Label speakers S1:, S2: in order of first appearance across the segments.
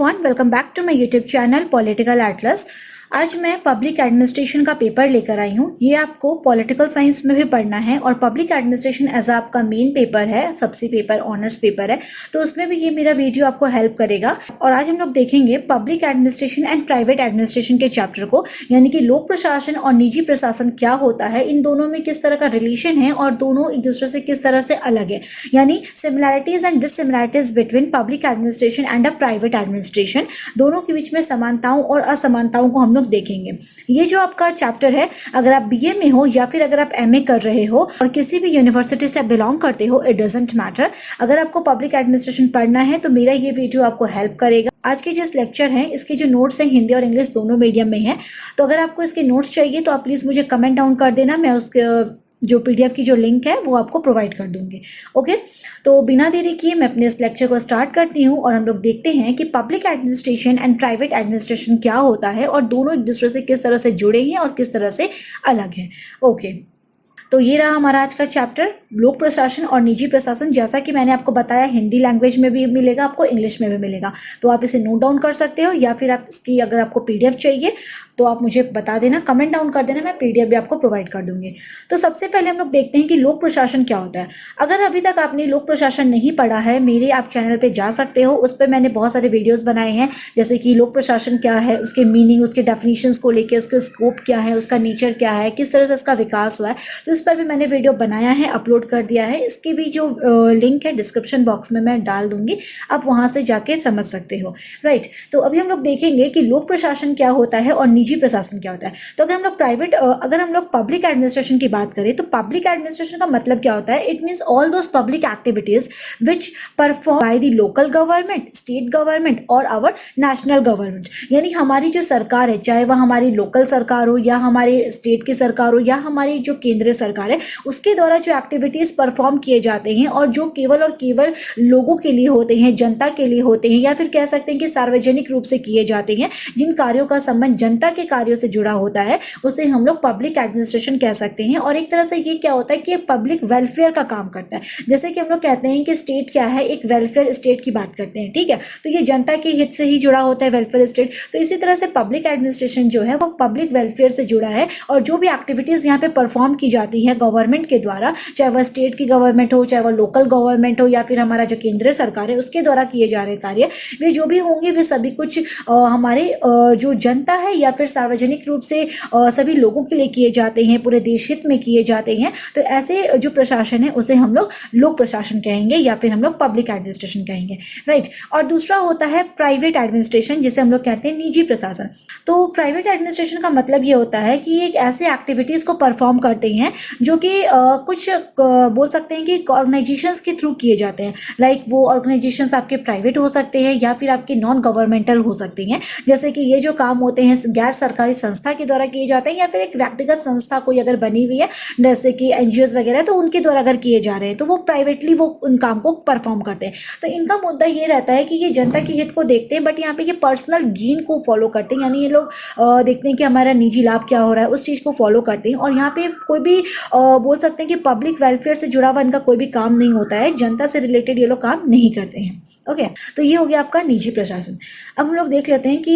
S1: Everyone, welcome back to my YouTube channel Political Atlas. आज मैं public administration का paper लेकर आई हूँ। ये आपको पॉलिटिकल साइंस में भी पढ़ना है और पब्लिक एडमिनिस्ट्रेशन एज आपका मेन पेपर है, सबसे पेपर ऑनर्स पेपर है, तो उसमें भी ये मेरा वीडियो आपको हेल्प करेगा। और आज हम लोग देखेंगे public administration and private administration के चैप्टर को, यानी कि लोक प्रशासन और निजी प्रशासन क्या होता है, इन दोनों में किस तरह का रिलेशन है और दोनों एक दूसरे से किस तरह से अलग है, यानी similarities and dissimilarities between public administration and a private administration, दोनों के बीच में समानताओं और असमानताओं को हम लोग देखेंगे। ये जो आपका चैप्टर है, अगर आप बीए में हो या फिर अगर आप एमए कर रहे हो और किसी भी यूनिवर्सिटी से बिलोंग करते हो, इट डजंट मैटर। अगर आपको पब्लिक एडमिनिस्ट्रेशन पढ़ना है तो मेरा ये वीडियो आपको हेल्प करेगा। आज के जिस लेक्चर हैं, इसके जो नोट्स हैं हिंदी और इंग्लिश दोनों मीडियम में हैं, तो अगर आपको इसके नोट्स चाहिए तो आप प्लीज़ मुझे कमेंट डाउन कर देना, मैं उसके जो पीडीएफ की जो लिंक है वो आपको प्रोवाइड कर दूंगी। ओके, तो बिना देरी किए मैं अपने इस लेक्चर को स्टार्ट करती हूँ और हम लोग देखते हैं कि public administration and private administration क्या होता है और दोनों एक दूसरे से किस तरह से जुड़े हैं और किस तरह से अलग हैं। ओके, तो ये रहा हमारा आज का चैप्टर, लोक प्रशासन और निजी प्रशासन। जैसा कि मैंने आपको बताया, हिंदी लैंग्वेज में भी मिलेगा, आपको इंग्लिश में भी मिलेगा, तो आप इसे नोट डाउन कर सकते हो, या फिर आप इसकी अगर आपको पीडीएफ चाहिए तो आप मुझे बता देना, कमेंट डाउन कर देना, मैं पीडीएफ भी आपको प्रोवाइड कर दूंगी। तो सबसे पहले हम लोग देखते हैं कि लोक प्रशासन क्या होता है। अगर अभी तक आपने लोक प्रशासन नहीं पढ़ा है, मेरे आप चैनल पे जा सकते हो, उस पर मैंने बहुत सारे वीडियोस बनाए हैं, जैसे कि लोक प्रशासन क्या है, उसके मीनिंग, उसके डेफिनेशंस को लेके, उसके स्कोप क्या है, उसका नेचर क्या है, किस तरह से इसका विकास हुआ है, तो इस पर भी मैंने वीडियो बनाया है, अपलोड कर दिया है। इसकी भी जो लिंक है डिस्क्रिप्शन बॉक्स में मैं डाल दूंगी, आप वहां से जाके समझ सकते हो। राइट, तो अभी हम लोग देखेंगे कि लोक प्रशासन क्या होता है और निजी प्रशासन क्या होता है। तो अगर हम लोग पब्लिक एडमिनिस्ट्रेशन की बात करें, तो पब्लिक एडमिनिस्ट्रेशन का मतलब क्या होता है? It means all those public activities which perform by the local government, state government और आवर नेशनल गवर्नमेंट, यानी हमारी जो सरकार है, चाहे वह हमारी लोकल सरकार हो या हमारे स्टेट की सरकार हो या हमारी जो केंद्रीय सरकार है, उसके द्वारा जो एक्टिविटीज परफॉर्म किए जाते हैं और जो केवल और केवल लोगों के लिए होते हैं, जनता के लिए होते हैं, या फिर कह सकते हैं कि सार्वजनिक रूप से किए जाते हैं, जिन कार्यों का संबंध जनता के कार्यों से जुड़ा होता है, उसे हम लोग पब्लिक एडमिनिस्ट्रेशन कह सकते हैं। और एक तरह से ये क्या होता है कि पब्लिक वेलफेयर का काम करता है। जैसे कि हम लोग कहते हैं कि स्टेट क्या है, एक वेलफेयर स्टेट की बात करते हैं, ठीक है, तो ये जनता के हित से ही जुड़ा होता है वेलफेयर स्टेट। तो इसी तरह से पब्लिक एडमिनिस्ट्रेशन जो है वो पब्लिक वेलफेयर से जुड़ा है, और जो भी एक्टिविटीज यहाँ पे परफॉर्म की जाती है गवर्नमेंट के द्वारा, चाहे वह स्टेट की गवर्नमेंट हो, चाहे वह लोकल गवर्नमेंट हो, या फिर हमारा जो केंद्रीय सरकार है उसके द्वारा किए जा रहे कार्य, वे जो भी होंगे वे सभी कुछ हमारे जो जनता है या फिर सार्वजनिक रूप से सभी लोगों के लिए किए जाते हैं, पूरे देश हित में किए जाते हैं। तो ऐसे जो प्रशासन है उसे हम लोग लोक प्रशासन कहेंगे या फिर हम लोग पब्लिक एडमिनिस्ट्रेशन कहेंगे। राइट, और दूसरा होता है प्राइवेट एडमिनिस्ट्रेशन, जिसे हम लोग कहते हैं निजी प्रशासन। तो प्राइवेट एडमिनिस्ट्रेशन का मतलब ये होता है कि एक ऐसे एक्टिविटीज को परफॉर्म करते हैं जो कि कुछ बोल सकते हैं कि ऑर्गेनाइजेशंस के थ्रू किए जाते हैं। लाइक वो ऑर्गेनाइजेशंस आपके प्राइवेट हो सकते हैं या फिर आपके नॉन गवर्नमेंटल हो सकते हैं। जैसे कि ये जो काम होते हैं गैर सरकारी संस्था के द्वारा किए जाते हैं, या फिर एक व्यक्तिगत संस्था कोई अगर बनी हुई है जैसे कि एनजीओज वगैरह, तो उनके द्वारा अगर किए जा रहे हैं तो वो प्राइवेटली वो उन काम को परफॉर्म करते हैं। तो इनका मुद्दा ये रहता है कि ये जनता के हित को देखते हैं, बट यहाँ पे ये पर्सनल गेन को फॉलो करते हैं, यानी ये लोग देखते हैं कि हमारा निजी लाभ क्या हो रहा है, उस चीज को फॉलो करते हैं। और यहाँ पे कोई भी बोल सकते हैं कि पब्लिक वेलफेयर से जुड़ा हुआ इनका कोई भी काम नहीं होता है, जनता से रिलेटेड ये लोग काम नहीं करते हैं। ओके, तो ये हो गया आपका निजी प्रशासन। अब हम लोग देख लेते हैं कि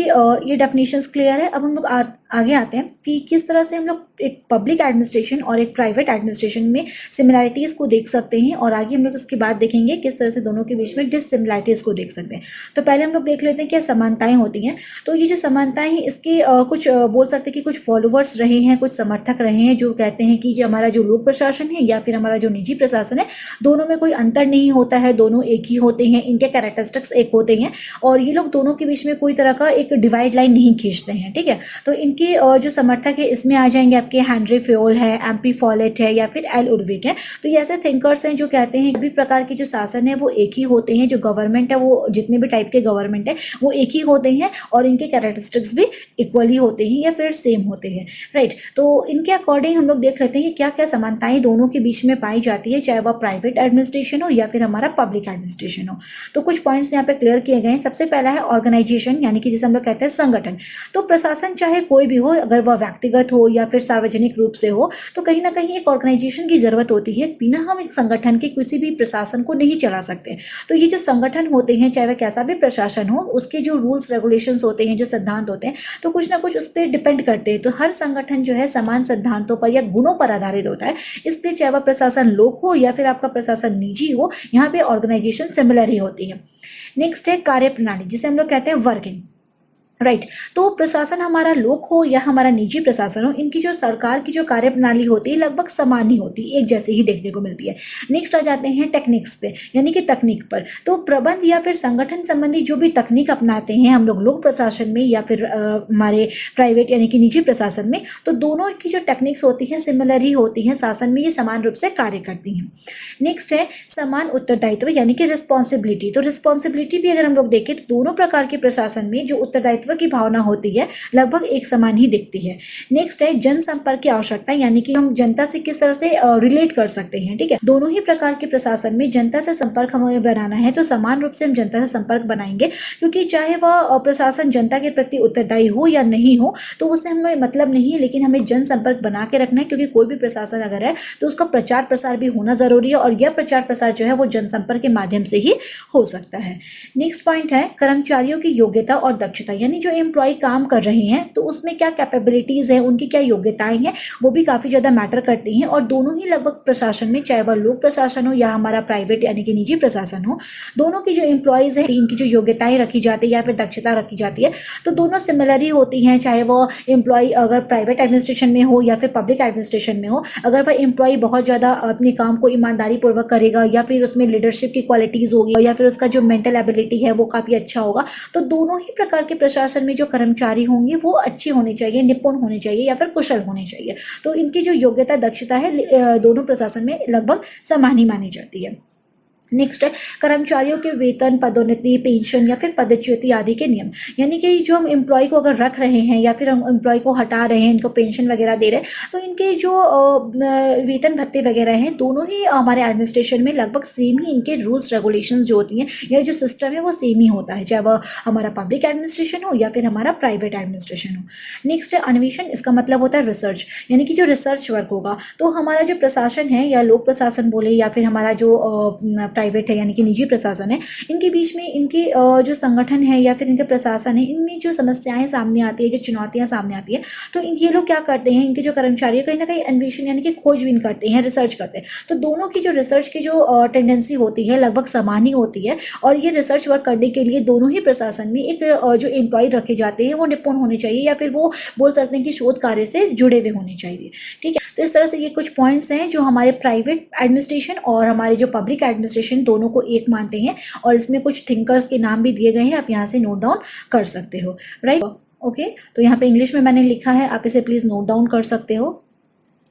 S1: ये डेफिनेशंस क्लियर है। अब हम लोग आगे आते हैं कि किस तरह से हम लोग एक पब्लिक एडमिनिस्ट्रेशन और एक प्राइवेट एडमिनिस्ट्रेशन में सिमिलैरिटीज को देख सकते हैं, और आगे हम लोग उसके बाद देखेंगे किस तरह से दोनों के बीच में डिससिमिलैरिटीज को देख सकते हैं। तो पहले हम लोग देख लेते हैं क्या समानताएं होती हैं। तो ये जो समानताएं हैं, इसके कुछ बोल सकते हैं कि कुछ फॉलोवर्स रहे हैं, कुछ समर्थक रहे हैं जो कहते हैं कि जो हमारा जो लोक प्रशासन है या फिर हमारा जो निजी प्रशासन है, दोनों में कोई अंतर नहीं होता है, दोनों एक ही होते हैं, इनके कैरेक्टरिस्टिक्स एक होते हैं, और ये लोग दोनों के बीच में कोई तरह का एक डिवाइड लाइन नहीं खींचते हैं। ठीक है, तो इनके जो समर्थक है इसमें आ जाएंगे आपके हेनरी फ्योल है, एमपी फॉलेट है, या फिर एल उर्विक है। तो ये ऐसे थिंकर्स हैं जो कहते हैं सभी प्रकार के जो शासन है वो एक ही होते हैं, जो गवर्नमेंट है वो जितने भी टाइप के गवर्नमेंट है वो एक ही होते हैं, और इनके कैरेक्टरिस्टिक्स भी इक्वली होते हैं या फिर सेम होते हैं। राइट, तो इनके अकॉर्डिंग हम लोग देख लेते हैं कि क्या क्या समानताएं दोनों के बीच में पाई जाती है, चाहे वह प्राइवेट एडमिनिस्ट्रेशन हो या फिर हमारा पब्लिक एडमिनिस्ट्रेशन हो। तो कुछ पॉइंट्स यहाँ पे क्लियर किए गए हैं। सबसे पहला है ऑर्गेनाइजेशन, यानी कि जिसे हम लोग कहते हैं संगठन। तो प्रशासन चाहे कोई भी हो, अगर वह व्यक्तिगत हो या फिर सार्वजनिक रूप से हो, तो कहीं ना कहीं एक ऑर्गेनाइजेशन की जरूरत होती है। बिना हम एक संगठन के किसी भी प्रशासन को नहीं चला सकते। तो ये जो संगठन होते हैं, चाहे वह कैसा भी प्रशासन हो, उसके जो रूल्स रेगुलेशंस होते हैं, जो सिद्धांत होते हैं, तो कुछ ना कुछ उस पर डिपेंड करते हैं। तो हर संगठन जो है समान सिद्धांतों पर या गुणों पर आधारित होता है। इसलिए चाहे वह प्रशासन लोक हो या फिर आपका प्रशासन निजी हो, यहाँ पे ऑर्गेनाइजेशन सिमिलर ही होती है। नेक्स्ट है कार्य प्रणाली, जिसे हम लोग कहते हैं वर्किंग। राइट तो प्रशासन हमारा लोक हो या हमारा निजी प्रशासन हो, इनकी जो सरकार की जो कार्यप्रणाली होती है लगभग समान ही होती है, एक जैसी ही देखने को मिलती है। नेक्स्ट आ जाते हैं टेक्निक्स पे, यानी कि तकनीक पर। तो प्रबंध या फिर संगठन संबंधी जो भी तकनीक अपनाते हैं हम लोग लोक प्रशासन में या फिर हमारे प्राइवेट यानी कि निजी प्रशासन में, तो दोनों की जो टेक्निक्स होती है सिमिलर ही होती है। शासन में ये समान रूप से कार्य करती हैं। नेक्स्ट है समान उत्तरदायित्व, यानी कि रिस्पॉन्सिबिलिटी। तो रिस्पॉन्सिबिलिटी भी अगर हम लोग देखें तो दोनों प्रकार के प्रशासन में जो उत्तरदायित्व की भावना होती है लगभग एक समान ही दिखती है। नेक्स्ट है जनसंपर्क की आवश्यकता, यानी कि हम जनता से किस तरह से रिलेट कर सकते हैं। ठीक है, दोनों ही प्रकार के प्रशासन में जनता से संपर्क हमें बनाना है तो समान रूप से हम जनता से संपर्क बनाएंगे, क्योंकि चाहे वह प्रशासन जनता के प्रति उत्तरदायी हो या नहीं हो तो उससे हमें मतलब नहीं है, लेकिन हमें जनसंपर्क बना के रखना है। क्योंकि कोई भी प्रशासन अगर है तो उसका प्रचार प्रसार भी होना जरूरी है, और यह प्रचार प्रसार जो है वो जनसंपर्क के माध्यम से ही हो सकता है। नेक्स्ट पॉइंट है कर्मचारियों की योग्यता और दक्षता, यानी जो एम्प्लॉय काम कर रहे हैं तो उसमें क्या कैपेबिलिटीज है, उनकी क्या योग्यताएं हैं, वो भी काफी ज्यादा मैटर करती हैं। और दोनों ही लगभग प्रशासन में, चाहे वह लोक प्रशासन हो या हमारा प्राइवेट यानी कि निजी प्रशासन हो, दोनों की जो एम्प्लॉयज है इनकी जो योग्यताएं रखी जाती है या फिर दक्षता रखी जाती है तो दोनों सिमिलर ही होती हैं। चाहे वो एम्प्लॉय अगर प्राइवेट एडमिनिस्ट्रेशन में हो या फिर पब्लिक एडमिनिस्ट्रेशन में हो, अगर वह एम्प्लॉय बहुत ज्यादा अपने काम को ईमानदारी पूर्वक करेगा या फिर उसमें लीडरशिप की क्वालिटीज होगी या फिर उसका जो मेंटल एबिलिटी है वो काफी अच्छा होगा, तो दोनों ही प्रकार के प्रशासन में जो कर्मचारी होंगे वो अच्छे होने चाहिए, निपुण होने चाहिए या फिर कुशल होने चाहिए। तो इनकी जो योग्यता दक्षता है दोनों प्रशासन में लगभग समान ही मानी जाती है। नेक्स्ट है कर्मचारियों के वेतन, पदोन्नति, पेंशन या फिर पदच्युति आदि के नियम, यानी कि जो हम एम्प्लॉय को अगर रख रहे हैं या फिर हम एम्प्लॉय को हटा रहे हैं, इनको पेंशन वगैरह दे रहे हैं, तो इनके जो वेतन भत्ते वगैरह हैं दोनों ही हमारे एडमिनिस्ट्रेशन में लगभग सेम ही इनके रूल्स रेगुलेशंस जो होती हैं या जो सिस्टम है वो सेम ही होता है, चाहे वह हमारा पब्लिक एडमिनिस्ट्रेशन हो या फिर हमारा प्राइवेट एडमिनिस्ट्रेशन हो। नेक्स्ट है अन्वेषण, इसका मतलब होता है रिसर्च, यानी कि जो रिसर्च वर्क होगा। तो हमारा जो प्रशासन है या लोक प्रशासन बोले या फिर हमारा जो प्राइवेट है यानी कि निजी प्रशासन है, इनके बीच में इनके जो संगठन है या फिर इनके प्रशासन है, इनमें जो समस्याएं सामने आती है, जो चुनौतियां सामने आती है, तो ये लोग क्या करते हैं, इनके जो कर्मचारी है कहीं ना कहीं अन्वेषण यानी कि खोजबीन करते हैं, रिसर्च करते हैं। तो दोनों की जो रिसर्च की जो टेंडेंसी होती है लगभग समान ही होती है, और ये रिसर्च वर्क करने के लिए दोनों ही प्रशासन में एक जो एम्प्लॉय रखे जाते हैं वो निपुण होने चाहिए या फिर वो बोल सकते हैं कि शोध कार्य से जुड़े हुए होने चाहिए। ठीक है, तो इस तरह से ये कुछ पॉइंट्स हैं जो हमारे प्राइवेट एडमिनिस्ट्रेशन और हमारे जो पब्लिक एडमिनिस्ट्रेशन दोनों को एक मानते हैं, और इसमें कुछ थिंकर्स के नाम भी दिए गए हैं, आप यहाँ से नोट डाउन कर सकते हो। राइट ओके, तो यहाँ पे इंग्लिश में मैंने लिखा है, आप इसे प्लीज नोट डाउन कर सकते हो।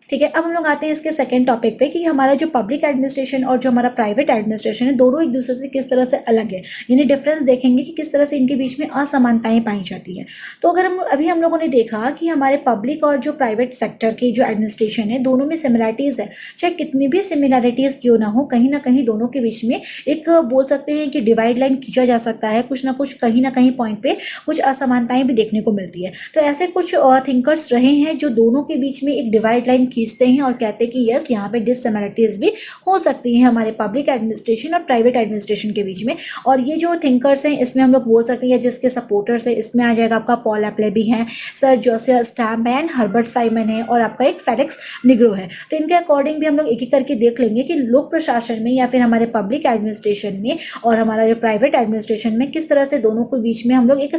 S1: ठीक है, अब हम लोग आते हैं इसके सेकंड टॉपिक पे कि हमारा जो पब्लिक एडमिनिस्ट्रेशन और जो हमारा प्राइवेट एडमिनिस्ट्रेशन है दोनों एक दूसरे से किस तरह से अलग है, यानी डिफरेंस देखेंगे कि किस तरह से इनके बीच में असमानताएं पाई जाती है। तो अगर हम लोगों ने देखा कि हमारे पब्लिक और जो प्राइवेट सेक्टर की जो एडमिनिस्ट्रेशन है दोनों में सिमिलरिटीज है, चाहे कितनी भी सिमिलरिटीज क्यों ना हो, कहीं ना कहीं दोनों के बीच में एक बोल सकते हैं कि डिवाइड लाइन खींचा जा सकता है, कुछ ना कुछ कहीं ना कहीं पॉइंट पे कुछ असमानताएं भी देखने को मिलती है। तो ऐसे कुछ थिंकर्स रहे हैं जो दोनों के बीच में एक डिवाइड लाइन खींचते हैं और कहते हैं कि यस यहाँ पे डिससिमिलरिटीज भी हो सकती हैं हमारे पब्लिक एडमिनिस्ट्रेशन और प्राइवेट एडमिनिस्ट्रेशन के बीच में। और ये जो थिंकर्स हैं इसमें हम लोग बोल सकते हैं, जिसके सपोर्टर्स है इसमें आ जाएगा आपका पॉल एप्लेबी है, सर जोसेफ स्टैम्प है, हर्बर्ट साइमन है, और आपका एक फेलिक्स निग्रो है। तो इनके अकॉर्डिंग भी हम लोग एक एक करके देख लेंगे कि लोक प्रशासन में या फिर हमारे पब्लिक एडमिनिस्ट्रेशन में और हमारा जो प्राइवेट एडमिनिस्ट्रेशन में किस तरह से दोनों के बीच में हम लोग एक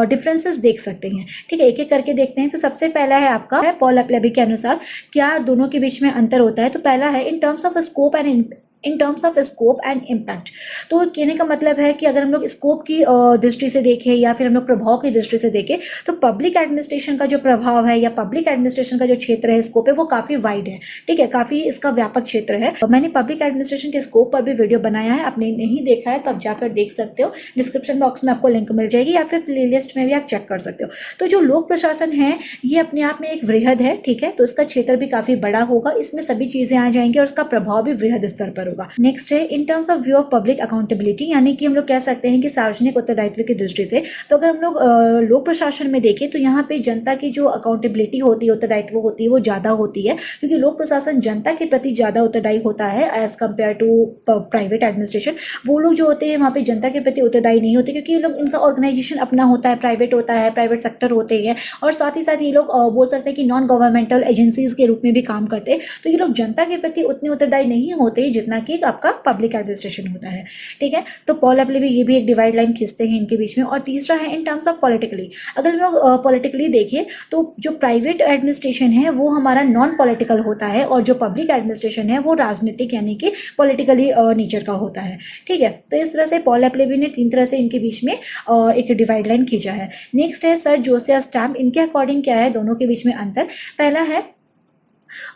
S1: डिफरेंसेस देख सकते हैं। ठीक है, एक एक करके देखते हैं। तो सबसे पहला है आपका पॉल एप्लेबी के अनुसार क्या दोनों के बीच में अंतर होता है। तो पहला है in terms of scope and in terms of scope and impact. तो कहने का मतलब है कि अगर हम लोग स्कोप की दृष्टि से देखें या फिर हम लोग प्रभाव की दृष्टि से देखें तो पब्लिक एडमिनिस्ट्रेशन का जो प्रभाव है या पब्लिक एडमिनिस्ट्रेशन का जो क्षेत्र है, स्कोप है, वो काफ़ी वाइड है। ठीक है, काफ़ी इसका व्यापक क्षेत्र है। मैंने पब्लिक एडमिनिस्ट्रेशन के स्कोप पर भी वीडियो बनाया है, आपने नहीं देखा है तो आप जाकर देख सकते हो, डिस्क्रिप्शन बॉक्स में आपको लिंक मिल जाएगी या फिर प्लेलिस्ट में भी आप चेक कर सकते हो। तो जो लोक प्रशासन है ये अपने आप में एक वृहद है, ठीक है, तो इसका क्षेत्र भी काफ़ी बड़ा होगा, इसमें सभी चीज़ें आ जाएंगी और इसका प्रभाव भी वृहद स्तर पर होगा। नेक्स्ट है in terms of view of public accountability, यानी कि हम लोग कह सकते हैं कि सार्वजनिक उत्तरदायित्व की दृष्टि से। तो अगर हम लोग लोक प्रशासन में देखें तो यहाँ पे जनता की जो अकाउंटेबिलिटी होती है, उत्तरदायित्व होती है, वो ज़्यादा होती है, क्योंकि लोक प्रशासन जनता के प्रति ज़्यादा उत्तरदायी होता है as compare to private administration. वो लोग जो होते हैं वहाँ पे जनता के प्रति उत्तरदायी नहीं होते, क्योंकि ये लोग, इनका ऑर्गेनाइजेशन अपना होता है, प्राइवेट होता है, प्राइवेट सेक्टर होते हैं, और साथ ही साथ ये लोग बोल सकते हैं कि नॉन गवर्नमेंटल एजेंसीज के रूप में भी काम करते हैं। तो ये लोग जनता के प्रति उतने उत्तरदायी नहीं होते जितना कि आपका पब्लिक एडमिनिस्ट्रेशन होता है। ठीक है, तो पॉल एपले ये भी एक डिवाइड लाइन खींचते हैं इनके बीच में। और तीसरा है इन टर्म्स ऑफ पॉलिटिकली। अगर हम लोग पॉलिटिकली देखें तो जो प्राइवेट एडमिनिस्ट्रेशन है वो हमारा नॉन पॉलिटिकल होता है, और जो पब्लिक एडमिनिस्ट्रेशन है वो राजनीतिक यानी कि पॉलिटिकली नेचर का होता है। ठीक है, तो इस तरह से पॉल एपले ने 3 तरह से इनके बीच में एक डिवाइड लाइन खींचा है। नेक्स्ट है सर जोसिया स्टैम्प। इनके अकॉर्डिंग क्या है दोनों के बीच में अंतर? पहला है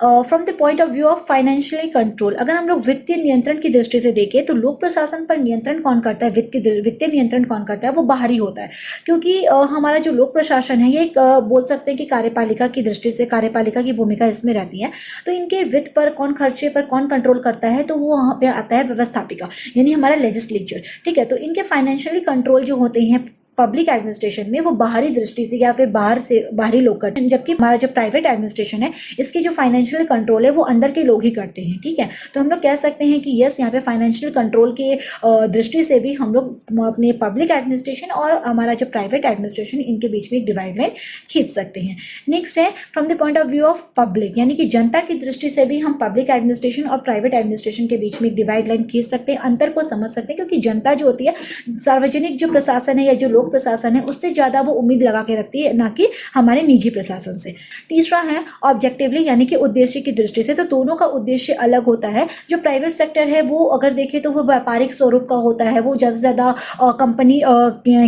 S1: from the point of view of financially control. अगर हम लोग वित्तीय नियंत्रण की दृष्टि से देखें तो लोक प्रशासन पर नियंत्रण कौन करता है, वित्तीय नियंत्रण कौन करता है, वो बाहरी होता है, क्योंकि हमारा जो लोक प्रशासन है ये एक बोल सकते हैं कि कार्यपालिका की दृष्टि से कार्यपालिका की भूमिका इसमें रहती है। तो इनके वित्त पर कौन, खर्चे पर कौन कंट्रोल करता है, तो वो वहाँ पे आता है व्यवस्थापिका, यानी हमारा लेजिस्लेचर। ठीक है, तो इनके फाइनेंशियली कंट्रोल जो होते हैं पब्लिक एडमिनिस्ट्रेशन में वो बाहरी दृष्टि से या फिर बाहर से बाहरी लोग करते हैं, जबकि हमारा जो प्राइवेट एडमिनिस्ट्रेशन है इसकी जो फाइनेंशियल कंट्रोल है वो अंदर के लोग ही करते हैं। ठीक है, तो हम लोग कह सकते हैं कि यस, यहाँ पे फाइनेंशियल कंट्रोल के दृष्टि से भी हम लोग अपने पब्लिक एडमिनिस्ट्रेशन और हमारा जो प्राइवेट एडमिनिस्ट्रेशन इनके बीच में एक डिवाइड लाइन खींच सकते हैं। नेक्स्ट है from the point of view of public, यानी कि जनता की दृष्टि से भी हम पब्लिक एडमिनिस्ट्रेशन और प्राइवेट एडमिनिस्ट्रेशन के बीच में एक डिवाइड लाइन खींच सकते हैं, अंतर को समझ सकते हैं, क्योंकि जनता जो होती है सार्वजनिक जो प्रशासन है या जो लोक प्रशासन है उससे ज्यादा वो उम्मीद लगा के रखती है, ना कि हमारे निजी प्रशासन से। तीसरा है ऑब्जेक्टिवली, यानी कि उद्देश्य की दृष्टि से। तो दोनों का उद्देश्य अलग होता है। जो प्राइवेट सेक्टर है वो अगर देखें तो वो व्यापारिक स्वरूप का होता है, वो ज़्यादा से ज़्यादा कंपनी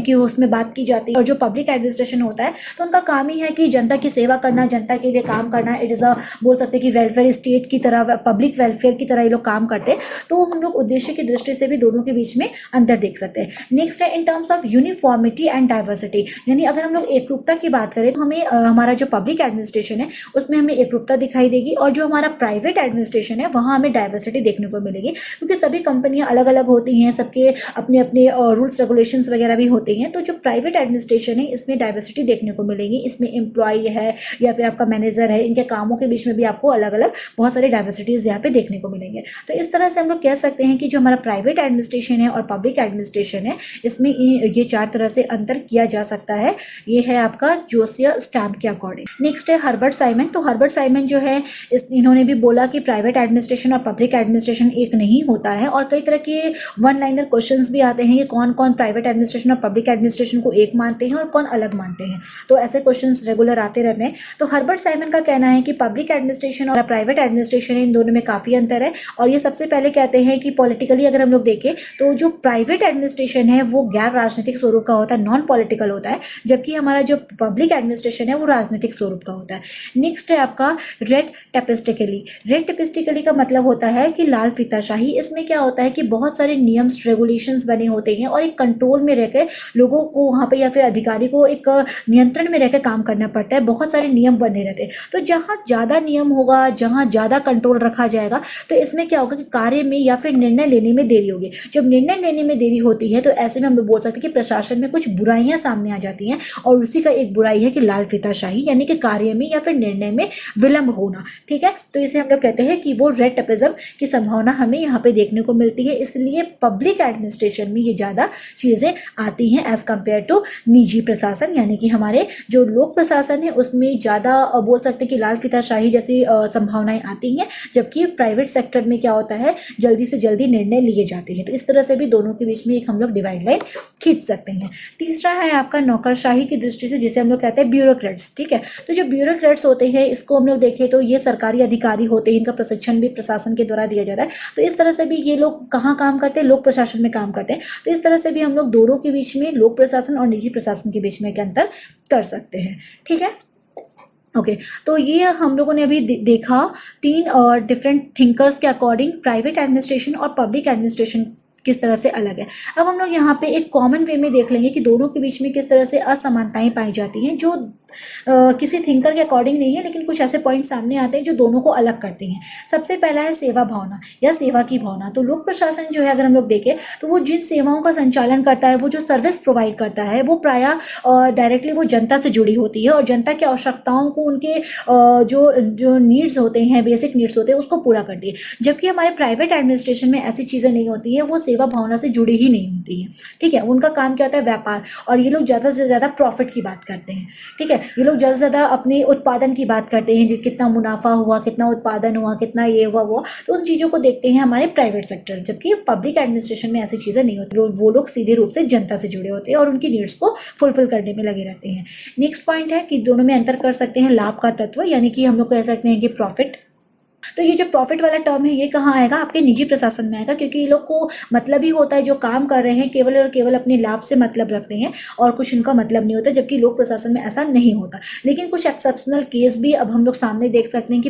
S1: की उसमें बात की जाती है। और जो पब्लिक एडमिनिस्ट्रेशन होता है तो उनका काम ही है कि जनता की सेवा करना, जनता के लिए काम करना। इट इज़ अ बोल सकते हैं कि वेलफेयर स्टेट की तरह, पब्लिक वेलफेयर की तरह ये लोग काम करते हैं। तो हम लोग उद्देश्य की दृष्टि से भी दोनों के बीच में अंतर देख सकते हैं। नेक्स्ट है in terms of uniformity and diversity, यानी अगर हम लोग एकरूपता की बात करें तो हमें हमारा जो पब्लिक एडमिनिस्ट्रेशन है उसमें हमें एकरूपता दिखाई देगी, और जो हमारा प्राइवेट एडमिनिस्ट्रेशन है वहाँ हमें डाइवर्सिटी देखने को मिलेगी, क्योंकि सभी कंपनियां अलग अलग होती हैं, सबके अपने अपने रूल्स रेगुलेशंस वगैरह भी होते हैं। तो जो प्राइवेट एडमिनिस्ट्रेशन है इसमें डाइवर्सिटी देखने को मिलेगी, इसमें एम्प्लॉय है या फिर आपका मैनेजर है, इनके कामों के बीच में भी आपको अलग अलग बहुत सारी डाइवर्सिटीज यहाँ पे देखने को मिलेंगे। तो इस तरह से हम लोग कह सकते हैं कि जो हमारा प्राइवेट एडमिनिस्ट्रेशन है और पब्लिक एडमिनिस्ट्रेशन है इसमें ये 4 तरह से अंतर किया जा सकता है। ये है आपका जोसिया स्टैम्प के अकॉर्डिंग। नेक्स्ट है हर्बर्ट साइमन। तो हर्बर्ट साइमन जो है इन्होंने भी बोला कि प्राइवेट एडमिनिस्ट्रेशन और पब्लिक एडमिनिस्ट्रेशन एक नहीं होता है, और कई तरह के वन लाइनर क्वेश्चंस भी आते हैं कि कौन कौन प्राइवेट एडमिनिस्ट्रेशन और पब्लिक एडमिनिस्ट्रेशन को एक मानते हैं और कौन अलग मानते हैं। तो ऐसे क्वेश्चंस रेगुलर आते रहते हैं। तो हर्बर्ट साइमन का कहना है कि पब्लिक एडमिनिस्ट्रेशन और प्राइवेट एडमिनिस्ट्रेशन इन दोनों में काफी अंतर है, और ये सबसे पहले कहते हैं कि पॉलिटिकली अगर हम लोग देखें तो जो प्राइवेट एडमिनिस्ट्रेशन है वो गैर राजनीतिक स्वरूप का होता है, नॉन पॉलिटिकल होता है, जबकि हमारा जो पब्लिक एडमिनिस्ट्रेशन है वो राजनीतिक स्वरूप का होता है। नेक्स्ट है आपका रेड टेपिस्टिकली। रेड टेपिस्टिकली का मतलब होता है कि लाल फीताशाही। इसमें क्या होता है कि बहुत सारे नियम्स रेगुलेशंस बने होते हैं और एक कंट्रोल में रहकर लोगों को वहाँ पे या फिर अधिकारी को एक नियंत्रण में रहकर काम करना पड़ता है। बहुत सारे नियम बने रहते हैं। तो जहाँ ज़्यादा नियम होगा, जहाँ ज़्यादा कंट्रोल रखा जाएगा, तो इसमें क्या होगा कि कार्य में या फिर निर्णय लेने में देरी होगी। जब निर्णय लेने में देरी होती है तो ऐसे में हम बोल सकते हैं कि प्रशासन में कुछ बुराइयां सामने आ जाती हैं, और उसी का एक बुराई है कि लाल फीताशाही, यानी कि कार्य में या फिर निर्णय में विलंब होना। ठीक है, तो इसे हम लोग कहते हैं कि वो रेड टेपिज्म की संभावना हमें यहाँ पे देखने को मिलती है। इसलिए पब्लिक एडमिनिस्ट्रेशन में ये ज़्यादा चीज़ें आती हैं एज कम्पेयर टू निजी प्रशासन, यानी कि हमारे जो लोक प्रशासन है उसमें ज़्यादा बोल सकते हैं कि लाल फीताशाही जैसी संभावनाएं आती हैं, जबकि प्राइवेट सेक्टर में क्या होता है, जल्दी से जल्दी निर्णय लिए जाते हैं। तो इस तरह से भी दोनों के बीच में एक हम लोग डिवाइड लाइन खींच सकते हैं। तीसरा है आपका नौकरशाही की दृष्टि से, जिसे हम लोग कहते हैं ब्यूरोक्रेट्स। ठीक है, तो जो ब्यूरोक्रेट्स होते हैं इसको हम लोग देखें तो ये सरकारी अधिकारी होते हैं, इनका प्रशिक्षण भी प्रशासन के द्वारा दिया जाता है। तो इस तरह से भी ये लोग कहाँ काम करते हैं, लोक प्रशासन में काम करते हैं। तो इस तरह से भी हम लोग दोनों के बीच में, लोक प्रशासन और निजी प्रशासन के बीच में एक अंतर कर सकते हैं। ठीक है, ओके तो ये हम लोगों ने अभी देखा 3 डिफरेंट थिंकर्स के अकॉर्डिंग प्राइवेट एडमिनिस्ट्रेशन और पब्लिक एडमिनिस्ट्रेशन किस तरह से अलग है। अब हम लोग यहाँ पे एक कॉमन वे में देख लेंगे कि दोनों के बीच में किस तरह से असमानताएं पाई जाती हैं, जो किसी थिंकर के अकॉर्डिंग नहीं है, लेकिन कुछ ऐसे पॉइंट सामने आते हैं जो दोनों को अलग करते हैं। सबसे पहला है सेवा भावना या सेवा की भावना। तो लोक प्रशासन जो है अगर हम लोग देखें तो वो जिन सेवाओं का संचालन करता है, वो जो सर्विस प्रोवाइड करता है, वो प्रायः डायरेक्टली वो जनता से जुड़ी होती है और जनता की आवश्यकताओं को, उनके जो जो नीड्स होते हैं, बेसिक नीड्स होते हैं, उसको पूरा करती है। जबकि हमारे प्राइवेट एडमिनिस्ट्रेशन में ऐसी चीज़ें नहीं होती हैं, वो सेवा भावना से जुड़ी ही नहीं होती हैं। ठीक है, उनका काम क्या होता है, व्यापार, और ये लोग ज़्यादा से ज़्यादा प्रॉफिट की बात करते हैं। ठीक है, ये लोग ज़्यादा से ज़्यादा अपने उत्पादन की बात करते हैं, कितना मुनाफा हुआ, कितना उत्पादन हुआ, कितना ये हुआ वो, तो उन चीज़ों को देखते हैं हमारे प्राइवेट सेक्टर। जबकि पब्लिक एडमिनिस्ट्रेशन में ऐसी चीज़ें नहीं होती, वो लोग सीधे रूप से जनता से जुड़े होते हैं और उनकी नीड्स को फुलफिल करने में लगे रहते हैं। नेक्स्ट पॉइंट है कि दोनों में अंतर कर सकते हैं लाभ का तत्व, यानी कि हम लोग कह सकते हैं कि प्रॉफिट। तो ये जो प्रॉफिट वाला टर्म है ये कहाँ आएगा, आपके निजी प्रशासन में आएगा, क्योंकि ये लोग को मतलब ही होता है, जो काम कर रहे हैं केवल और केवल अपने लाभ से मतलब रखते हैं और कुछ उनका मतलब नहीं होता, जबकि लोक प्रशासन में ऐसा नहीं होता। लेकिन कुछ एक्सेप्शनल केस भी अब हम लोग सामने देख सकते हैं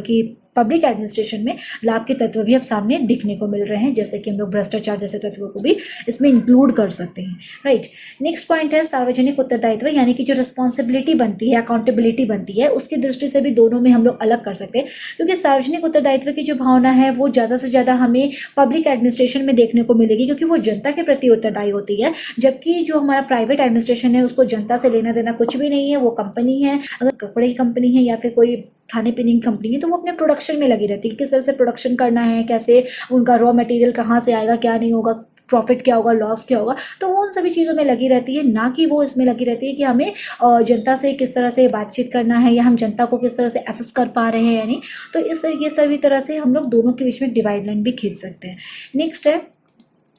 S1: कि पब्लिक एडमिनिस्ट्रेशन में लाभ के तत्व भी अब सामने दिखने को मिल रहे हैं, जैसे कि हम लोग भ्रष्टाचार जैसे तत्वों को भी इसमें इंक्लूड कर सकते हैं। राइट, नेक्स्ट पॉइंट है सार्वजनिक उत्तरदायित्व, यानी कि जो रिस्पॉन्सिबिलिटी बनती है, अकाउंटेबिलिटी बनती है, उसकी दृष्टि से भी दोनों में हम लोग अलग कर सकते हैं। क्योंकि सार्वजनिक उत्तरदायित्व की जो भावना है वो ज़्यादा से ज़्यादा हमें पब्लिक एडमिनिस्ट्रेशन में देखने को मिलेगी, क्योंकि वो जनता के प्रति उत्तरदायी होती है। जबकि जो हमारा प्राइवेट एडमिनिस्ट्रेशन है उसको जनता से लेना देना कुछ भी नहीं है। वो कंपनी है, अगर कपड़े की कंपनी है या फिर कोई खाने पीने की कंपनी है, तो वो अपने प्रोडक्शन में लगी रहती है, किस तरह से प्रोडक्शन करना है, कैसे उनका रॉ मटेरियल कहाँ से आएगा, क्या नहीं होगा, प्रॉफिट क्या होगा, लॉस क्या होगा, तो वो उन सभी चीज़ों में लगी रहती है। ना कि वो इसमें लगी रहती है कि हमें जनता से किस तरह से बातचीत करना है या हम जनता को किस तरह से असेस कर पा रहे हैं या नहीं। तो ये सभी तरह से हम लोग दोनों के बीच में डिवाइड लाइन भी खींच सकते हैं। नेक्स्ट है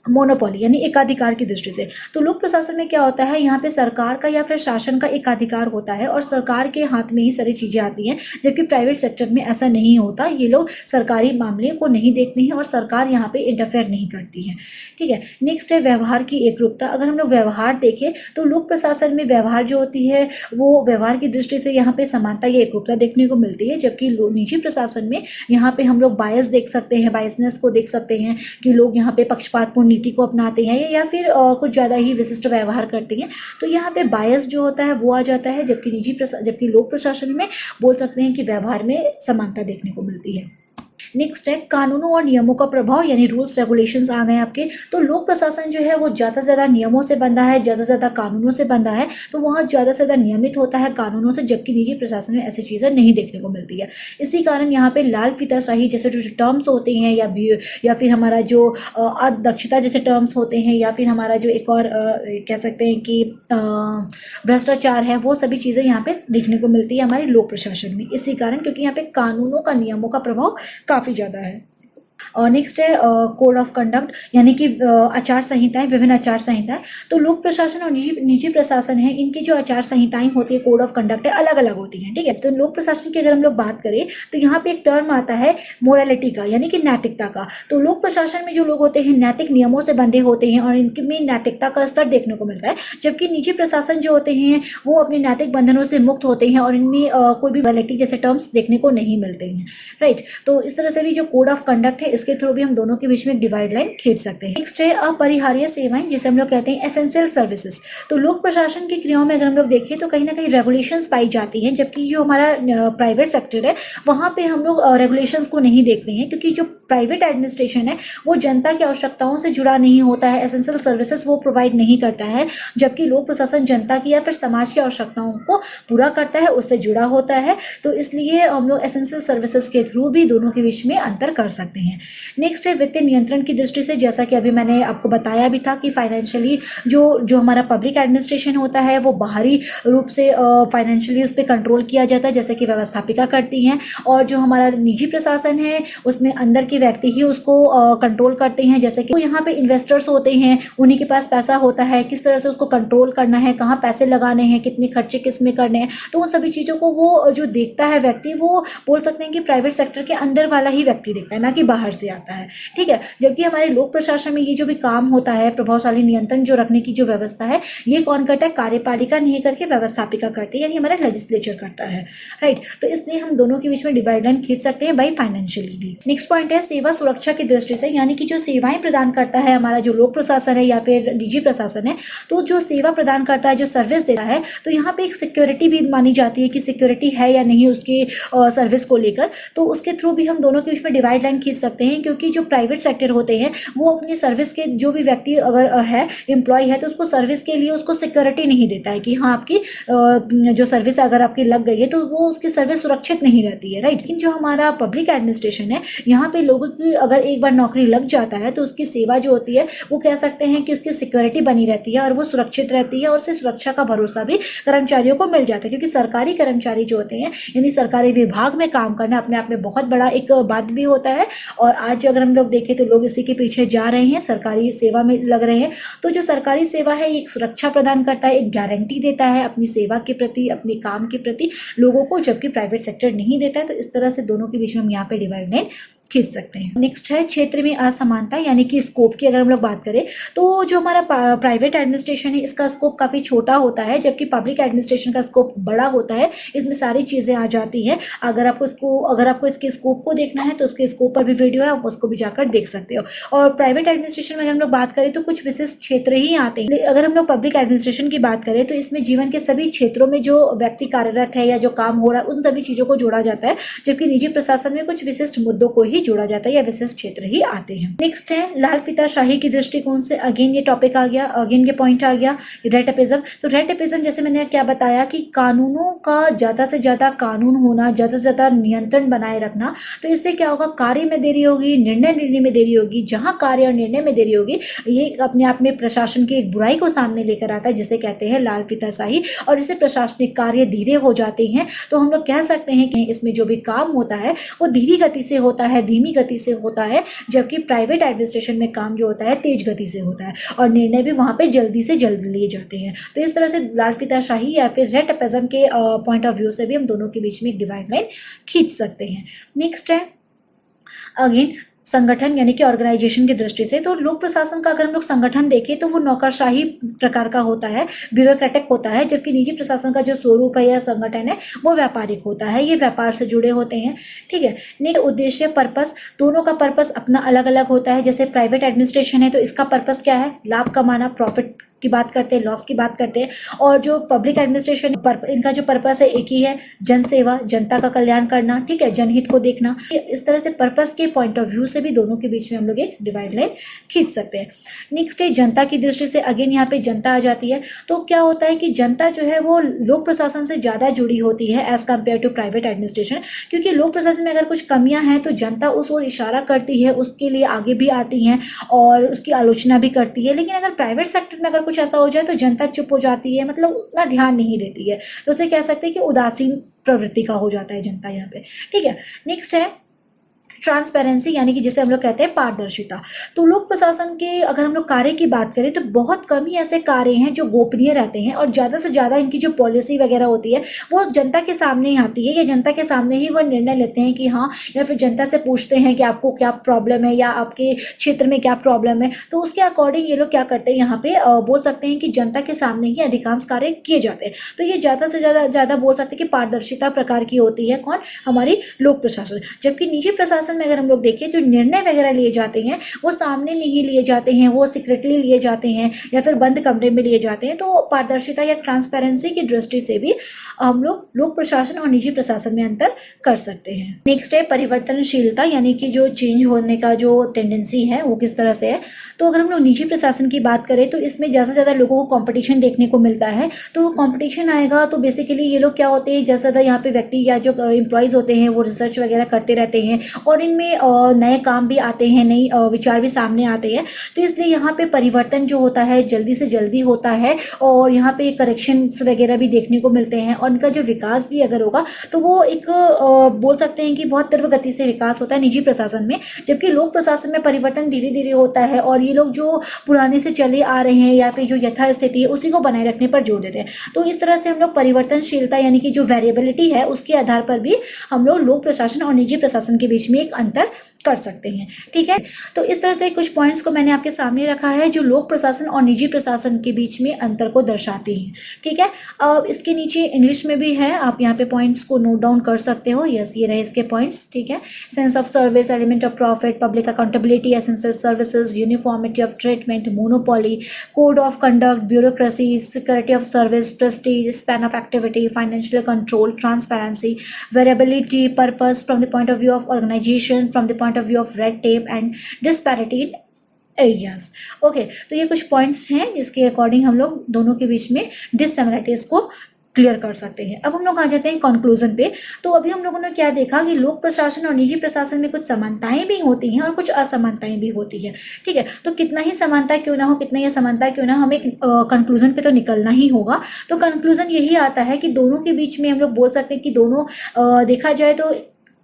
S1: मोनोपोली, यानी एकाधिकार की दृष्टि से। तो लोक प्रशासन में क्या होता है, यहाँ पे सरकार का या फिर शासन का एकाधिकार होता है और सरकार के हाथ में ही सारी चीज़ें आती हैं, जबकि प्राइवेट सेक्टर में ऐसा नहीं होता। ये लोग सरकारी मामले को नहीं देखते हैं और सरकार यहाँ पे इंटरफेयर नहीं करती है। ठीक है, नेक्स्ट है व्यवहार की एकरूपता। अगर हम लोग व्यवहार देखें तो लोक प्रशासन में व्यवहार जो होती है वो व्यवहार की दृष्टि से यहाँ पे समानता या एकरूपता देखने को मिलती है, जबकि निजी प्रशासन में यहाँ पे हम लोग बायस देख सकते हैं, बायसनेस को देख सकते हैं कि लोग यहाँ पे पक्षपातपूर्ण नीति को अपनाते हैं या फिर कुछ ज़्यादा ही विशिष्ट व्यवहार करते हैं। तो यहाँ पे बायस जो होता है वो आ जाता है, जबकि लोक प्रशासन में बोल सकते हैं कि व्यवहार में समानता देखने को मिलती है। नेक्स्ट है कानूनों और नियमों का प्रभाव, यानी रूल्स रेगुलेशंस आ गए आपके। तो लोक प्रशासन जो है वो ज़्यादा से ज़्यादा नियमों से बंधा है, ज़्यादा से ज़्यादा कानूनों से बंधा है, तो वहाँ ज़्यादा से ज़्यादा नियमित होता है कानूनों से, जबकि निजी प्रशासन में ऐसी चीज़ें नहीं देखने को मिलती है। इसी कारण यहाँ पे लाल फीताशाही जैसे जो टर्म्स होते हैं या फिर हमारा जो अदक्षता जैसे टर्म्स होते हैं, या फिर हमारा जो एक और कह सकते हैं कि भ्रष्टाचार है, वो सभी चीज़ें यहाँ पे देखने को मिलती है हमारे लोक प्रशासन में। इसी कारण, क्योंकि यहाँ पे कानूनों का, नियमों का प्रभाव काफ़ी ज़्यादा है। और नेक्स्ट है कोड ऑफ कंडक्ट, यानी कि आचार संहिताएं, विभिन्न आचार संहिताएं। तो लोक प्रशासन और निजी प्रशासन है, इनकी जो आचार संहिताएं होती है, कोड ऑफ कंडक्ट है, अलग अलग होती हैं। ठीक है, तो लोक प्रशासन की अगर हम लोग बात करें तो यहाँ पे एक टर्म आता है मोरालिटी का, यानी कि नैतिकता का। तो लोक प्रशासन में जो लोग होते हैं नैतिक नियमों से बंधे होते हैं और इनमें नैतिकता का स्तर देखने को मिलता है, जबकि निजी प्रशासन जो होते हैं वो अपने नैतिक बंधनों से मुक्त होते हैं और इनमें कोई भी मोरालिटी जैसे टर्म्स देखने को नहीं मिलते हैं। राइट, तो इस तरह से भी जो कोड ऑफ कंडक्ट है इसके थ्रू भी हम दोनों के बीच में डिवाइड लाइन खींच सकते हैं। नेक्स्ट है अपरिहार्य सेवाएं, जिसे हम लोग कहते हैं एसेंशियल सर्विसेज। तो लोक प्रशासन की क्रियाओं में अगर हम लोग देखें तो कहीं ना कहीं रेगुलेशंस पाई जाती हैं, जबकि जो हमारा प्राइवेट सेक्टर है वहाँ पे हम लोग रेगुलेशंस को नहीं देखते हैं, क्योंकि जो प्राइवेट एडमिनिस्ट्रेशन है वो जनता की आवश्यकताओं से जुड़ा नहीं होता है, एसेंशियल सर्विसेज वो प्रोवाइड नहीं करता है, जबकि लोक प्रशासन जनता की या फिर समाज की आवश्यकताओं को पूरा करता है, उससे जुड़ा होता है। तो इसलिए हम लोग एसेंशियल सर्विसेज के थ्रू भी दोनों के बीच में अंतर कर सकते हैं। हैं। नेक्स्ट है वित्तीय नियंत्रण की दृष्टि से, जैसा कि अभी मैंने आपको बताया भी था कि फाइनेंशियली जो हमारा पब्लिक एडमिनिस्ट्रेशन होता है वो बाहरी रूप से फाइनेंशियली उस पर कंट्रोल किया जाता है, जैसे कि व्यवस्थापिका करती हैं, और जो हमारा निजी प्रशासन है उसमें अंदर के व्यक्ति ही उसको कंट्रोल करते हैं, जैसे कि तो यहाँ पे इन्वेस्टर्स होते हैं, उन्हीं के पास पैसा होता है, किस तरह से उसको कंट्रोल करना है, कहाँ पैसे लगाने हैं, कितने खर्चे किस में करने हैं, तो उन सभी चीज़ों को वो जो देखता है व्यक्ति, वो बोल सकते हैं कि प्राइवेट सेक्टर के अंदर वाला ही व्यक्ति देखता है, ना कि बाहर से आता है। ठीक है, जबकि हमारे लोक प्रशासन में ये जो भी काम होता है, प्रभावशाली नियंत्रण जो रखने की जो व्यवस्था है, ये कौन करता है? कार्यपालिका नहीं करके व्यवस्थापिका करती है, यानी हमारा लेजिस्लेचर करता है, राइट। तो इसलिए हम दोनों के बीच में डिवाइड लाइन खींच सकते हैं बाई फाइनेंशियली भी। नेक्स्ट पॉइंट है सेवा सुरक्षा की दृष्टि से, यानी कि जो सेवाएं प्रदान करता है हमारा जो लोक प्रशासन है या फिर निजी प्रशासन है, तो जो सेवा प्रदान करता है, जो सर्विस देता है, तो यहाँ पे एक सिक्योरिटी भी मानी जाती है कि सिक्योरिटी है या नहीं उसकी सर्विस को लेकर, तो उसके थ्रू भी हम दोनों के बीच में डिवाइड लाइन खींच सकते हैं। क्योंकि जो प्राइवेट सेक्टर होते हैं वो अपनी सर्विस के जो भी व्यक्ति अगर है एम्प्लॉय है तो उसको सर्विस के लिए उसको सिक्योरिटी नहीं देता है कि हाँ आपकी जो सर्विस अगर आपकी लग गई है तो वो उसकी सर्विस सुरक्षित नहीं रहती है, राइट। लेकिन जो हमारा पब्लिक एडमिनिस्ट्रेशन है, यहाँ पे लोगों की अगर एक बार नौकरी लग जाता है तो उसकी सेवा जो होती है वो कह सकते हैं कि उसकी सिक्योरिटी बनी रहती है और वो सुरक्षित रहती है, और उससे सुरक्षा का भरोसा भी कर्मचारियों को मिल जाता है। क्योंकि सरकारी कर्मचारी जो होते हैं, यानी सरकारी विभाग में काम करना अपने आप में बहुत बड़ा एक बात भी होता है, और आज अगर हम लोग देखें तो लोग इसी के पीछे जा रहे हैं, सरकारी सेवा में लग रहे हैं। तो जो सरकारी सेवा है एक सुरक्षा प्रदान करता है, एक गारंटी देता है अपनी सेवा के प्रति, अपने काम के प्रति लोगों को, जबकि प्राइवेट सेक्टर नहीं देता है। तो इस तरह से दोनों के बीच में हम यहाँ पे डिवाइड लाइन खींच सकते हैं। नेक्स्ट है क्षेत्र में असमानता, यानी कि स्कोप की अगर हम लोग बात करें तो जो हमारा प्राइवेट एडमिनिस्ट्रेशन है इसका स्कोप काफ़ी छोटा होता है, जबकि पब्लिक एडमिनिस्ट्रेशन का स्कोप बड़ा होता है। इसमें सारी चीज़ें आ जाती हैं। अगर आपको इसके स्कोप को देखना है तो उसके स्कोप पर भी वीडियो है, आप उसको भी जाकर देख सकते हो। और प्राइवेट एडमिनिस्ट्रेशन में अगर हम लोग बात करें तो कुछ विशिष्ट क्षेत्र ही आते हैं। अगर हम लोग पब्लिक एडमिनिस्ट्रेशन की बात करें तो इसमें जीवन के सभी क्षेत्रों में जो व्यक्ति कार्यरत है या जो काम हो रहा है उन सभी चीज़ों को जोड़ा जाता है, जबकि निजी प्रशासन में कुछ विशिष्ट मुद्दों को ही जोड़ा जाता है या विशिष्ट क्षेत्र ही आते हैं। नेक्स्ट है लाल फीताशाही की दृष्टिकोण से, अगेन ये टॉपिक आ गया, अगेन ये पॉइंट आ गया, रेटिपिज्म। तो रेटिपिज्म जैसे मैंने क्या बताया कि कानूनों का ज्यादा से ज्यादा कानून होना, ज्यादा से ज्यादा नियंत्रण बनाए रखना, तो इससे क्या होगा? कार्य में देरी होगी, निर्णय लेने में देरी होगी। जहां कार्य और निर्णय में देरी होगी, ये अपने आप में प्रशासन की एक बुराई को सामने लेकर आता है, जिसे कहते हैं लाल फीताशाही। और इससे प्रशासनिक कार्य धीरे हो जाते हैं। तो हम लोग कह सकते हैं कि इसमें जो भी काम होता है वो धीमी गति से होता है, धीमी गति से होता है, जबकि प्राइवेट एडमिनिस्ट्रेशन में काम जो होता है तेज गति से होता है, और निर्णय भी वहां पे जल्दी से जल्द लिए जाते हैं। तो इस तरह से लाल फीताशाही या फिर रेटिपिज्म के पॉइंट ऑफ व्यू से भी हम दोनों के बीच में एक डिवाइड लाइन खींच सकते हैं। नेक्स्ट है अगेन संगठन, यानी कि ऑर्गेनाइजेशन की दृष्टि से। तो लोक प्रशासन का अगर हम लोग संगठन देखें तो वो नौकरशाही प्रकार का होता है, ब्यूरोक्रेटिक होता है, जबकि निजी प्रशासन का जो स्वरूप है या संगठन है वो व्यापारिक होता है, ये व्यापार से जुड़े होते हैं। ठीक है। नेक्स्ट उद्देश्य, पर्पस, दोनों का पर्पस अपना अलग अलग होता है। जैसे प्राइवेट एडमिनिस्ट्रेशन है तो इसका पर्पस क्या है? लाभ कमाना, प्रॉफिट की बात करते हैं, लॉस की बात करते हैं। और जो पब्लिक एडमिनिस्ट्रेशन इनका जो पर्पस है एक ही है, जन सेवा, जनता का कल्याण करना, ठीक है, जनहित को देखना। इस तरह से पर्पस के पॉइंट ऑफ व्यू से भी दोनों के बीच में हम लोग एक डिवाइड लाइन खींच सकते हैं। नेक्स्ट है जनता की दृष्टि से, अगेन यहाँ पे जनता आ जाती है। तो क्या होता है कि जनता जो है वो लोक प्रशासन से ज्यादा जुड़ी होती है as compare to private administration, क्योंकि लोक प्रशासन में अगर कुछ कमियां हैं तो जनता उस ओर इशारा करती है, उसके लिए आगे भी आती है और उसकी आलोचना भी करती है। लेकिन अगर प्राइवेट सेक्टर में अगर कुछ ऐसा हो जाए तो जनता चुप हो जाती है, मतलब उतना ध्यान नहीं देती है। तो उसे कह सकते हैं कि उदासीन प्रवृत्ति का हो जाता है जनता यहाँ पे। ठीक है। नेक्स्ट है ट्रांसपेरेंसी, यानी कि जिसे हम लोग कहते हैं पारदर्शिता। तो लोक प्रशासन के अगर हम लोग कार्य की बात करें तो बहुत कम ही ऐसे कार्य हैं जो गोपनीय रहते हैं, और ज़्यादा से ज़्यादा इनकी जो पॉलिसी वगैरह होती है वो जनता के सामने ही आती है, या जनता के सामने ही वो निर्णय लेते हैं कि हाँ, या फिर जनता से पूछते हैं कि आपको क्या प्रॉब्लम है या आपके क्षेत्र में क्या प्रॉब्लम है। तो उसके अकॉर्डिंग ये लोग क्या करते हैं, यहाँ पे बोल सकते हैं कि जनता के सामने ही अधिकांश कार्य किए जाते हैं। तो ये ज़्यादा से ज़्यादा बोल सकते हैं कि पारदर्शिता प्रकार की होती है। कौन? हमारी लोक प्रशासन। जबकि निजी प्रशासन में अगर हम लोग देखें जो निर्णय वगैरह लिए जाते हैं वो सामने नहीं लिए जाते हैं, वो सीक्रेटली लिए जाते हैं या फिर बंद कमरे में लिए जाते हैं। तो पारदर्शिता या ट्रांसपेरेंसी की दृष्टि से भी हम लोग लोक प्रशासन और निजी प्रशासन में अंतर कर सकते हैं। नेक्स्ट है परिवर्तनशीलता, यानी कि जो चेंज होने का जो टेंडेंसी है वो किस तरह से है। तो अगर हम लोग निजी प्रशासन की बात करें तो इसमें ज़्यादा से ज़्यादा लोगों को कॉम्पिटिशन देखने को मिलता है। तो कॉम्पिटिशन आएगा तो बेसिकली ये लोग क्या होते हैं, ज़्यादा यहाँ पे व्यक्ति या जो एम्प्लॉयज़ होते हैं वो रिसर्च वगैरह करते रहते हैं, और और इनमें नए काम भी आते हैं, नई विचार भी सामने आते हैं। तो इसलिए यहाँ पे परिवर्तन जो होता है जल्दी से जल्दी होता है और यहाँ पे करेक्शंस वगैरह भी देखने को मिलते हैं और इनका जो विकास भी अगर होगा तो वो एक बोल सकते हैं कि बहुत तीव्र गति से विकास होता है निजी प्रशासन में, जबकि लोक प्रशासन में परिवर्तन धीरे धीरे होता है और ये लोग जो पुराने से चले आ रहे हैं या फिर जो यथास्थिति है उसी को बनाए रखने पर जोर देते हैं। तो इस तरह से हम लोग परिवर्तनशीलता यानी कि जो वेरिएबिलिटी है उसके आधार पर भी हम लोग लोक प्रशासन और निजी प्रशासन के बीच में एक अंतर कर सकते हैं। ठीक है, तो इस तरह से कुछ पॉइंट्स को मैंने आपके सामने रखा है जो लोक प्रशासन और निजी प्रशासन के बीच में अंतर को दर्शाते हैं। ठीक है, अब इसके नीचे इंग्लिश में भी है, आप यहाँ पे पॉइंट्स को नोट डाउन कर सकते हो। यस, ये रहे इसके पॉइंट्स। ठीक है, sense of service, element of profit, public accountability, essential services, uniformity of treatment, monopoly, code of conduct, bureaucracy, security of service, prestige, span of activity, financial control, transparency, variability, purpose from the point of view of organisation, from the point of view of red tape and disparity areas. Okay, तो ये कुछ points हैं जिसके according हम लोग दोनों के बीच में डिससिमिलरिटीज को क्लियर कर सकते हैं। अब हम लोग आ जाते हैं कंक्लूजन पे। तो अभी हम लोगों ने क्या देखा कि लोक प्रशासन और निजी प्रशासन में कुछ समानताएं भी होती हैं और कुछ असमानताएं भी होती हैं। ठीक है, तो कितना ही समानता क्यों ना हो, कितना ही असमानता क्यों ना, हमें कंक्लूजन पे तो निकलना ही होगा। तो कंक्लूजन यही आता है कि दोनों के बीच में हम लोग बोल सकते हैं कि दोनों देखा जाए तो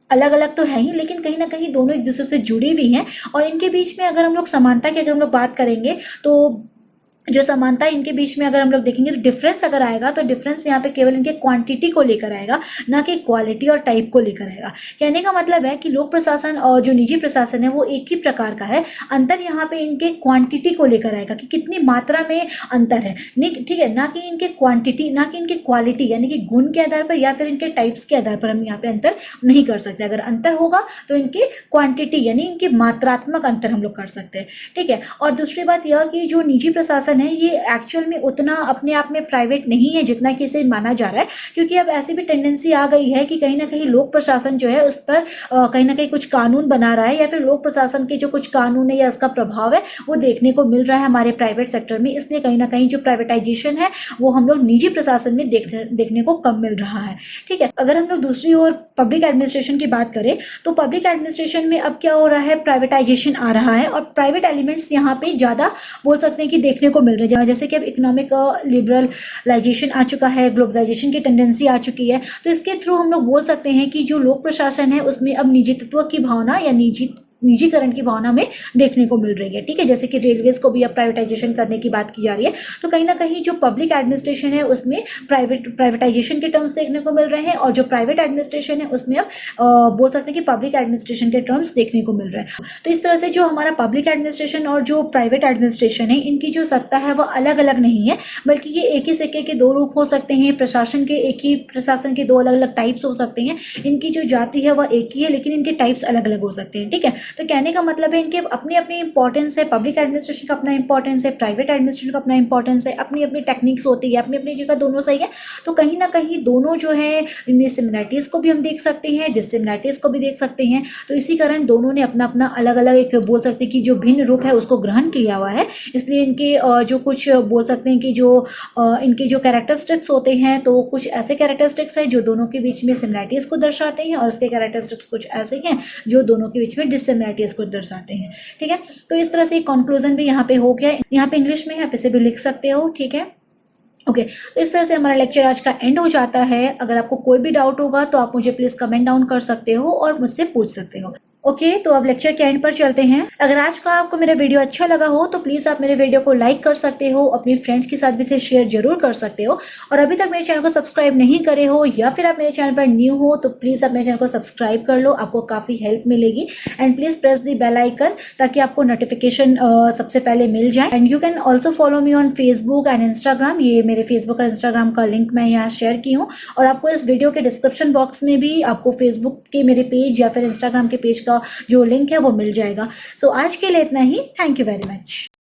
S1: अलग अलग तो है ही, लेकिन कहीं ना कहीं दोनों एक दूसरे से जुड़ी भी हैं। और इनके बीच में अगर हम लोग समानता की अगर हम लोग बात करेंगे तो जो समानता है इनके बीच में अगर हम लोग देखेंगे तो डिफरेंस अगर आएगा तो डिफरेंस यहाँ पे केवल इनके क्वांटिटी को लेकर आएगा, ना कि क्वालिटी और टाइप को लेकर आएगा। कहने का मतलब है कि लोक प्रशासन और जो निजी प्रशासन है वो एक ही प्रकार का है, अंतर यहाँ पे इनके क्वांटिटी को लेकर आएगा कि कितनी मात्रा में अंतर है। ठीक है, ना कि इनके क्वांटिटी, ना कि इनके क्वालिटी यानी कि गुण के आधार पर या फिर इनके टाइप्स के आधार पर हम यहाँ पे अंतर नहीं कर सकते। अगर अंतर होगा तो इनके क्वांटिटी यानी इनके मात्रात्मक अंतर हम लोग कर सकते हैं। ठीक है, और दूसरी बात यह कि जो निजी प्रशासन है ये एक्चुअल में उतना अपने आप में प्राइवेट नहीं है जितना कि इसे माना जा रहा है, क्योंकि अब ऐसी भी टेंडेंसी आ गई है कि कहीं ना कहीं लोक प्रशासन जो है उस पर कहीं ना कहीं कुछ कानून बना रहा है या फिर लोक प्रशासन के जो कुछ कानून है या उसका प्रभाव है वो देखने को मिल रहा है हमारे प्राइवेट सेक्टर में। इसलिए कहीं ना कहीं जो प्राइवेटाइजेशन है वो हम लोग निजी प्रशासन में देखने को कम मिल रहा है। ठीक है, अगर हम लोग दूसरी ओर पब्लिक एडमिनिस्ट्रेशन की बात करें तो पब्लिक एडमिनिस्ट्रेशन में अब क्या हो रहा है, प्राइवेटाइजेशन आ रहा है और प्राइवेट एलिमेंट्स यहाँ पे ज्यादा बोल सकते हैं कि देखने को मिल रहे हैं। जैसे कि अब इकोनॉमिक लिबरलाइजेशन आ चुका है, ग्लोबलाइजेशन की टेंडेंसी आ चुकी है, तो इसके थ्रू हम लोग बोल सकते हैं कि जो लोक प्रशासन है उसमें अब निजीत्व की भावना या निजीकरण की भावना में देखने को मिल रही है। ठीक है, जैसे कि रेलवेज को भी अब प्राइवेटाइजेशन करने की बात की जा रही है, तो कहीं ना कहीं जो पब्लिक एडमिनिस्ट्रेशन है उसमें प्राइवेटाइजेशन के टर्म्स देखने को मिल रहे हैं और जो प्राइवेट एडमिनिस्ट्रेशन है उसमें अब बोल सकते हैं कि पब्लिक एडमिनिस्ट्रेशन के टर्म्स देखने को मिल रहे हैं। तो इस तरह से जो हमारा पब्लिक एडमिनिस्ट्रेशन और जो प्राइवेट एडमिनिस्ट्रेशन है इनकी जो सत्ता है वो अलग अलग नहीं है, बल्कि ये एक ही सिक्के के दो रूप हो सकते हैं। प्रशासन के एक ही प्रशासन के दो अलग अलग टाइप्स हो सकते हैं। इनकी जो जाति है वह एक ही है लेकिन इनके टाइप्स अलग अलग हो सकते हैं। ठीक है, तो कहने का मतलब है इनके अपनी अपनी इंपॉर्टेंस है। पब्लिक एडमिनिस्ट्रेशन का अपना इंपॉर्टेंस है, प्राइवेट एडमिनिस्ट्रेशन का अपना इंपॉर्टेंस है, अपनी अपनी टेक्निक्स होती है, अपनी अपनी जगह दोनों सही है। तो कहीं ना कहीं दोनों जो है इनमें सिमिलरिटीज को भी हम देख सकते हैं, डिससिमिलरिटीज को भी देख सकते हैं। तो इसी कारण दोनों ने अपना अपना अलग अलग एक बोल सकते हैं कि जो भिन्न रूप है उसको ग्रहण किया हुआ है। इसलिए इनके जो कुछ बोल सकते हैं कि जो इनके जो कैरेक्टरिस्टिक्स होते हैं तो कुछ ऐसे कैरेक्टरिस्टिक्स है जो दोनों के बीच में सिमिलरिटीज को दर्शाते हैं और उसके कैरेक्टरिस्टिक्स कुछ ऐसे हैं जो दोनों के बीच में डिससिमिलरिटीज को दर्शाते हैं। ठीक है, तो इस तरह से कंक्लूजन भी यहाँ पे हो गया। यहाँ पे इंग्लिश में है, आप इसे भी लिख सकते हो। ठीक है, ओके, तो इस तरह से हमारा लेक्चर आज का एंड हो जाता है। अगर आपको कोई भी डाउट होगा तो आप मुझे प्लीज कमेंट डाउन कर सकते हो और मुझसे पूछ सकते हो। ओके, तो अब लेक्चर के एंड पर चलते हैं। अगर आज का आपको मेरा वीडियो अच्छा लगा हो तो प्लीज आप मेरे वीडियो को लाइक कर सकते हो, अपनी फ्रेंड्स के साथ भी इसे शेयर जरूर कर सकते हो। और अभी तक मेरे चैनल को सब्सक्राइब नहीं करे हो या फिर आप मेरे चैनल पर न्यू हो तो प्लीज आप मेरे चैनल को सब्सक्राइब कर लो, आपको काफी हेल्प मिलेगी। And please press the bell icon ताकि आपको नोटिफिकेशन सबसे पहले मिल जाए। And you can also follow me on Facebook and Instagram. ये मेरे फेसबुक और इंस्टाग्राम का लिंक मैं यहाँ शेयर की हूँ और आपको इस वीडियो के डिस्क्रिप्शन बॉक्स में भी आपको फेसबुक के मेरे पेज या फिर इंस्टाग्राम के पेज का जो लिंक है वो मिल जाएगा। सो आज के लिए इतना ही। Thank you very much.